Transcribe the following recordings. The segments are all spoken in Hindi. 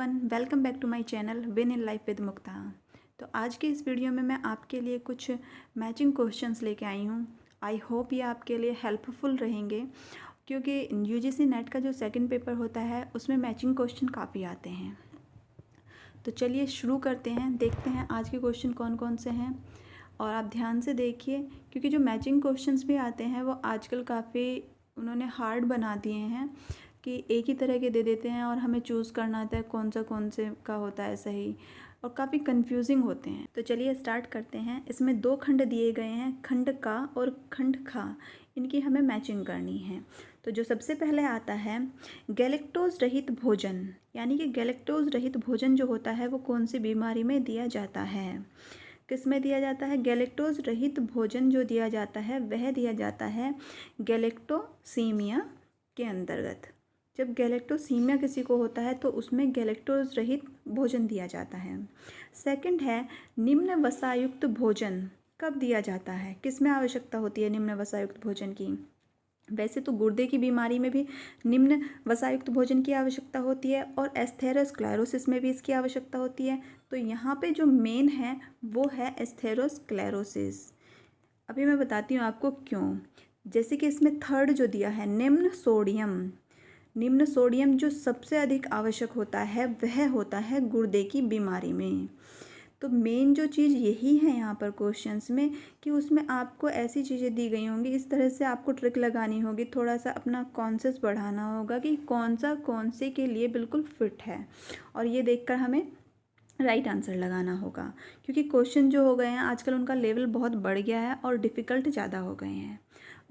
Everyone, welcome back to my channel Win in Life with Mukta. तो आज के इस वीडियो में मैं आपके लिए कुछ मैचिंग क्वेश्चंस लेके आई हूँ। आई होप ये आपके लिए हेल्पफुल रहेंगे, क्योंकि यूजीसी नेट का जो सेकंड पेपर होता है उसमें मैचिंग क्वेश्चन काफ़ी आते हैं। तो चलिए शुरू करते हैं, देखते हैं आज के क्वेश्चन कौन कौन से हैं। और आप ध्यान से देखिए, क्योंकि जो मैचिंग क्वेश्चंस भी आते हैं वो आजकल काफ़ी उन्होंने हार्ड बना दिए हैं कि एक ही तरह के दे देते हैं और हमें चूज़ करना होता है कौन से का होता है सही, और काफ़ी कंफ्यूजिंग होते हैं। तो चलिए स्टार्ट करते हैं। इसमें दो खंड दिए गए हैं, खंड का और खंड खा, इनकी हमें मैचिंग करनी है। तो जो सबसे पहले आता है गैलेक्टोज रहित भोजन, यानी कि गैलेक्टोज रहित भोजन जो होता है वो कौन सी बीमारी में दिया जाता है, किस में दिया जाता है। गैलेक्टोज रहित भोजन जो दिया जाता है वह दिया जाता है गैलेक्टोसीमिया के अंतर्गत। जब गैलेक्टोसीमिया किसी को होता है तो उसमें गैलेक्टोज रहित भोजन दिया जाता है। सेकंड है निम्न वसायुक्त भोजन, कब दिया जाता है, किस में आवश्यकता होती है निम्न वसायुक्त भोजन की। वैसे तो गुर्दे की बीमारी में भी निम्न वसायुक्त भोजन की आवश्यकता होती है और एस्थेरोस्क्लेरोसिस में भी इसकी आवश्यकता होती है। तो यहाँ पे जो मेन है वो है एस्थेरोस्क्लेरोसिस। अभी मैं बताती हूँ आपको क्यों। जैसे कि इसमें थर्ड जो दिया है निम्न सोडियम, निम्न सोडियम जो सबसे अधिक आवश्यक होता है वह होता है गुर्दे की बीमारी में। तो मेन जो चीज़ यही है यहाँ पर क्वेश्चंस में कि उसमें आपको ऐसी चीज़ें दी गई होंगी, इस तरह से आपको ट्रिक लगानी होगी, थोड़ा सा अपना कॉन्शियस बढ़ाना होगा कि कौन से के लिए बिल्कुल फिट है, और ये देखकर हमें राइट आंसर लगाना होगा। क्योंकि क्वेश्चन जो हो गए हैं आजकल उनका लेवल बहुत बढ़ गया है और डिफ़िकल्ट ज़्यादा हो गए हैं।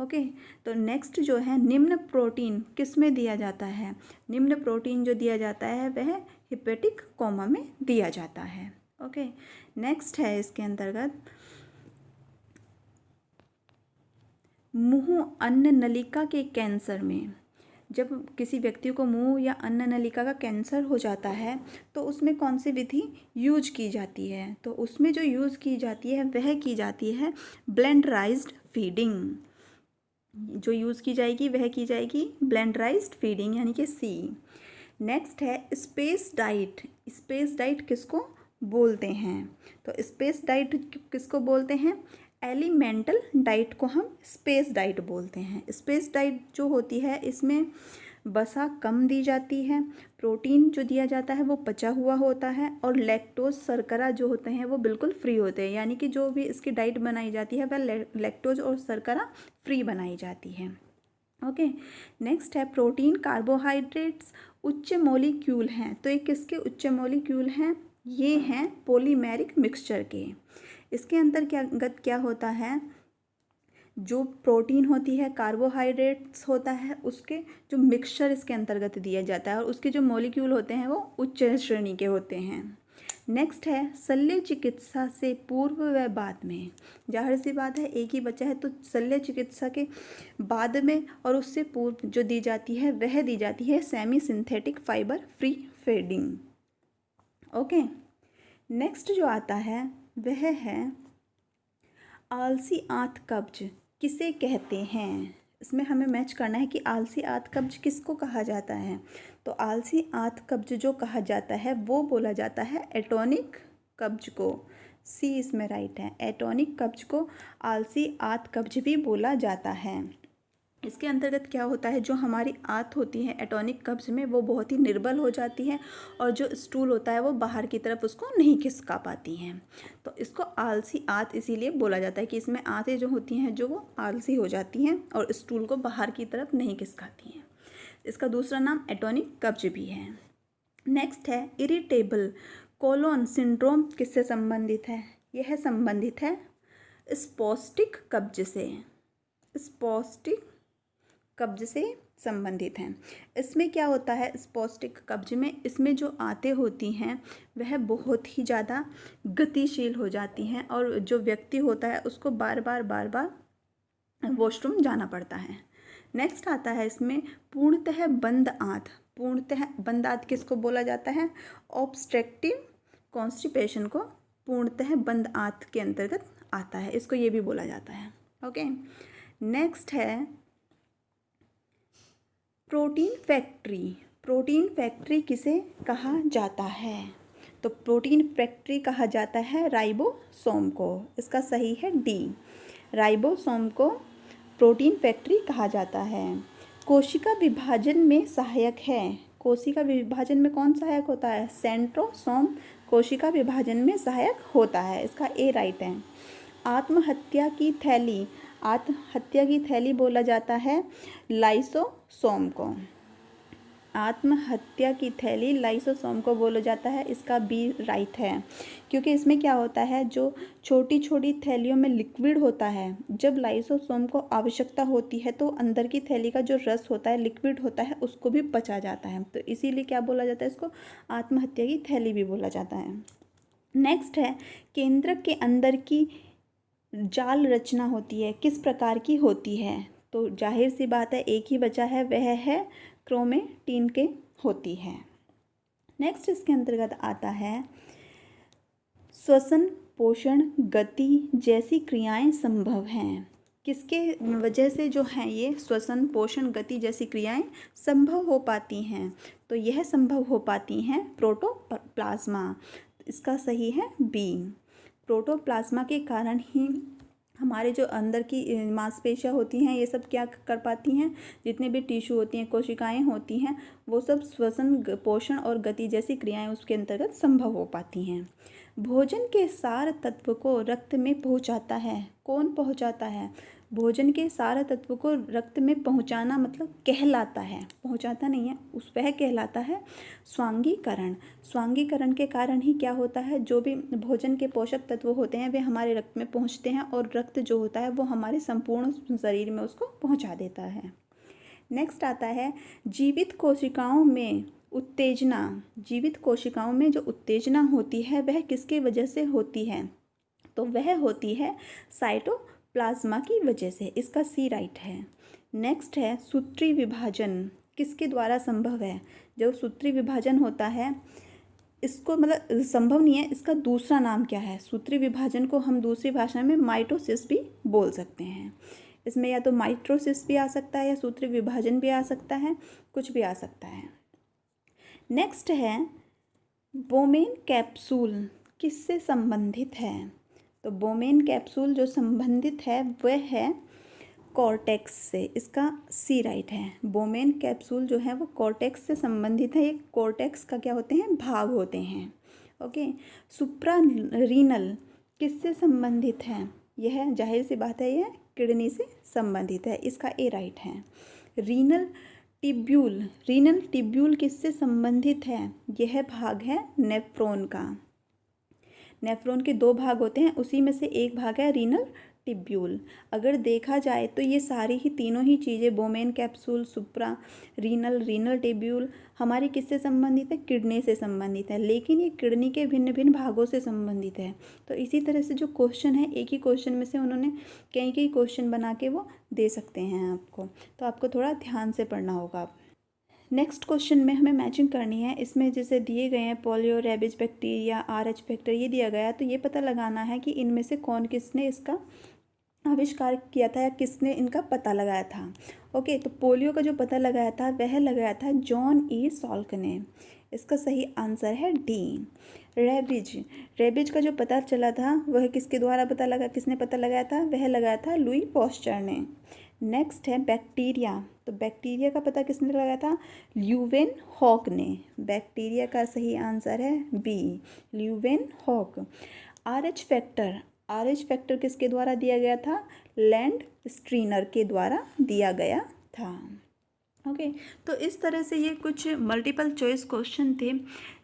ओके, तो नेक्स्ट जो है निम्न प्रोटीन किस में दिया जाता है। निम्न प्रोटीन जो दिया जाता है वह हिपेटिक कोमा में दिया जाता है। ओके, नेक्स्ट है इसके अंतर्गत मुंह अन्न नलिका के कैंसर में। जब किसी व्यक्ति को मुंह या अन्न नलिका का कैंसर हो जाता है तो उसमें कौन सी विधि यूज की जाती है। तो उसमें जो यूज़ की जाती है वह की जाती है ब्लेंडराइज्ड फीडिंग। जो यूज़ की जाएगी वह की जाएगी ब्लेंडराइज्ड फीडिंग, यानी कि सी। नेक्स्ट है स्पेस डाइट। स्पेस डाइट किसको बोलते हैं, तो स्पेस डाइट किसको बोलते हैं, एलिमेंटल डाइट को हम स्पेस डाइट बोलते हैं। स्पेस डाइट जो होती है इसमें वसा कम दी जाती है, प्रोटीन जो दिया जाता है वो पचा हुआ होता है, और लैक्टोज शर्करा जो होते हैं वो बिल्कुल फ्री होते हैं। यानी कि जो भी इसकी डाइट बनाई जाती है वह लैक्टोज और शर्करा फ्री बनाई जाती है। ओके, नेक्स्ट है प्रोटीन कार्बोहाइड्रेट्स उच्च मॉलिक्यूल हैं। तो ये किसके उच्च मॉलिक्यूल हैं, ये हैं पॉलीमेरिक मिक्सचर के। इसके अंतर्गत क्या होता है, जो प्रोटीन होती है कार्बोहाइड्रेट्स होता है उसके जो मिक्सचर इसके अंतर्गत दिया जाता है, और उसके जो मॉलिक्यूल होते हैं वो उच्च श्रेणी के होते हैं। नेक्स्ट है शल्य चिकित्सा से पूर्व व बाद में। जाहिर सी बात है एक ही बच्चा है तो शल्य चिकित्सा के बाद में और उससे पूर्व जो दी जाती है वह दी जाती है semi synthetic fibre free feeding. Okay, next जो आता है वह है आलसी आंत कब्ज किसे कहते हैं। इसमें हमें मैच करना है कि आलसी आंत कब्ज किसको कहा जाता है। तो आलसी आंत कब्ज जो कहा जाता है वो बोला जाता है एटोनिक कब्ज को। सी इसमें राइट है, एटोनिक कब्ज को आलसी आंत कब्ज भी बोला जाता है। इसके अंतर्गत क्या होता है, जो हमारी आंत होती है एटोनिक कब्ज में वो बहुत ही निर्बल हो जाती है, और जो स्टूल होता है वो बाहर की तरफ उसको नहीं खिसका पाती हैं। तो इसको आलसी आंत इसीलिए बोला जाता है कि इसमें आंतें जो होती हैं जो वो आलसी हो जाती हैं और स्टूल को बाहर की तरफ नहीं खिसकाती हैं। इसका दूसरा नाम एटोनिक कब्ज भी है। नेक्स्ट है इरिटेबल कोलोन सिंड्रोम किससे संबंधित है। यह संबंधित है स्पॉस्टिक कब्ज से। स्पॉस्टिक कब्ज से संबंधित हैं। इसमें क्या होता है स्पॉस्टिक कब्ज में, इसमें जो आंतें होती हैं वह बहुत ही ज़्यादा गतिशील हो जाती हैं, और जो व्यक्ति होता है उसको बार बार वॉशरूम जाना पड़ता है। नेक्स्ट आता है इसमें पूर्णतः बंद आंत। पूर्णतः बंद आंत किसको बोला जाता है, ऑब्स्ट्रक्टिव कॉन्स्टिपेशन को पूर्णतः बंद आंत के अंतर्गत आता है, इसको ये भी बोला जाता है। ओके, नेक्स्ट है प्रोटीन फैक्ट्री। प्रोटीन फैक्ट्री किसे कहा जाता है? तो प्रोटीन फैक्ट्री कहा जाता है राइबोसोम को। इसका सही है डी, राइबोसोम को प्रोटीन फैक्ट्री कहा जाता है। कोशिका विभाजन में सहायक है। कोशिका विभाजन में कौन सहायक होता है? सेंट्रोसोम कोशिका विभाजन में सहायक होता है। इसका ए राइट है। आत्महत्या की थैली बोला जाता है लाइसोसोम को। आत्महत्या की थैली लाइसोसोम को बोला जाता है। इसका बी राइट है, क्योंकि इसमें क्या होता है, जो छोटी छोटी थैलियों में लिक्विड होता है, जब लाइसोसोम को आवश्यकता होती है तो अंदर की थैली का जो रस होता है, लिक्विड होता है, उसको भी पचा जाता है। तो इसीलिए क्या बोला जाता है, इसको आत्महत्या की थैली भी बोला जाता है। नेक्स्ट है, केंद्रक के अंदर की जाल रचना होती है, किस प्रकार की होती है? तो जाहिर सी बात है, एक ही बचा है, वह है क्रोमेटिन के होती है। नेक्स्ट इसके अंतर्गत आता है श्वसन, पोषण, गति जैसी क्रियाएं संभव हैं। किसके वजह से जो हैं ये श्वसन, पोषण, गति जैसी क्रियाएं संभव हो पाती हैं? तो यह संभव हो पाती हैं प्रोटोप्लाज्मा। इसका सही है बी, प्रोटोप्लाज्मा के कारण ही हमारे जो अंदर की मांसपेशियाँ होती हैं, ये सब क्या कर पाती हैं, जितने भी टिश्यू होती हैं, कोशिकाएं होती हैं, वो सब श्वसन, पोषण और गति जैसी क्रियाएं उसके अंतर्गत संभव हो पाती हैं। भोजन के सार तत्व को रक्त में पहुंचाता है। कौन पहुंचाता है? भोजन के सार तत्व को रक्त में पहुंचाना मतलब कहलाता है, पहुंचाता नहीं है, उस वह कहलाता है स्वांगीकरण। स्वांगीकरण के कारण ही क्या होता है, जो भी भोजन के पोषक तत्व होते हैं वे हमारे रक्त में पहुंचते हैं और रक्त जो होता है वो हमारे संपूर्ण शरीर में उसको पहुंचा देता है। नेक्स्ट आता है जीवित कोशिकाओं में उत्तेजना। जीवित कोशिकाओं में जो उत्तेजना होती है वह किसके वजह से होती है? तो वह होती है साइटोप्लाज्मा की वजह से। इसका सी राइट है। नेक्स्ट है सूत्री विभाजन किसके द्वारा संभव है? जो सूत्री विभाजन होता है, इसको मतलब संभव नहीं है, इसका दूसरा नाम क्या है? सूत्री विभाजन को हम दूसरी भाषा में माइटोसिस भी बोल सकते हैं। इसमें या तो माइटोसिस भी आ सकता है या सूत्री विभाजन भी आ सकता है, कुछ भी आ सकता है। नेक्स्ट है बोमेन कैप्सूल किससे संबंधित है? तो बोमेन कैप्सूल जो संबंधित है वह है कॉर्टेक्स से। इसका सी राइट है। बोमेन कैप्सूल जो है वो कॉर्टेक्स से संबंधित है। ये कॉर्टेक्स का क्या होते हैं? भाग होते हैं। ओके। सुप्रारीनल किससे संबंधित है? यह जाहिर सी बात है, यह किडनी से संबंधित है। इसका ए राइट है। रीनल टिब्यूल किससे संबंधित है? यह भाग है नेफ्रॉन का। नेफ्रॉन के दो भाग होते हैं, उसी में से एक भाग है रीनल टिब्यूल। अगर देखा जाए तो ये सारी ही तीनों ही चीज़ें Bowman capsule, supra renal tubule हमारी किससे संबंधित है? किडनी से संबंधित है, लेकिन ये किडनी के भिन्न भिन्न भागों से संबंधित है। तो इसी तरह से जो क्वेश्चन है, एक ही क्वेश्चन में से उन्होंने कई क्वेश्चन बना के वो दे सकते हैं आपको, तो आपको थोड़ा ध्यान से पढ़ना होगा। नेक्स्ट क्वेश्चन में हमें मैचिंग करनी है। इसमें जैसे दिए गए हैं polio, rabies bacteria, RH factor ये दिया गया है, तो ये पता लगाना है कि इनमें से किसने इसका आविष्कार किया था या किसने इनका पता लगाया था। ओके, तो पोलियो का जो पता लगाया था वह लगाया था जॉन ई सॉल्क ने। इसका सही आंसर है डी। रेबीज का जो पता चला था वह किसके द्वारा किसने पता लगाया था? वह लगाया था लुई पॉस्चर ने। नेक्स्ट है बैक्टीरिया। तो बैक्टीरिया का पता किसने लगाया था? ल्यूवेन हॉक ने। बैक्टीरिया का सही आंसर है B, Leeuwenhoek. RH factor किसके द्वारा दिया गया था? लैंड स्ट्रीनर के द्वारा दिया गया था। ओके, तो इस तरह से ये कुछ मल्टीपल चॉइस क्वेश्चन थे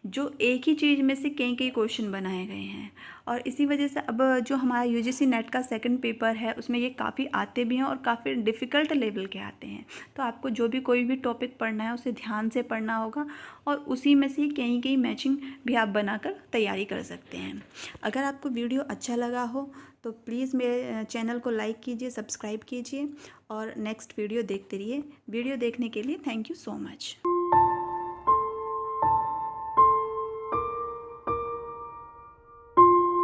जो एक ही चीज़ में से कई क्वेश्चन बनाए गए हैं, और इसी वजह से अब जो हमारा UGC नेट का सेकंड पेपर है उसमें ये काफ़ी आते भी हैं और काफ़ी डिफ़िकल्ट लेवल के आते हैं। तो आपको जो भी कोई भी टॉपिक पढ़ना है उसे ध्यान से पढ़ना होगा और उसी में से कई मैचिंग भी आप बनाकर तैयारी कर सकते हैं। अगर आपको वीडियो अच्छा लगा हो तो प्लीज़ मेरे चैनल को लाइक कीजिए, सब्सक्राइब कीजिए और नेक्स्ट वीडियो देखते रहिए। वीडियो देखने के लिए थैंक यू सो मच।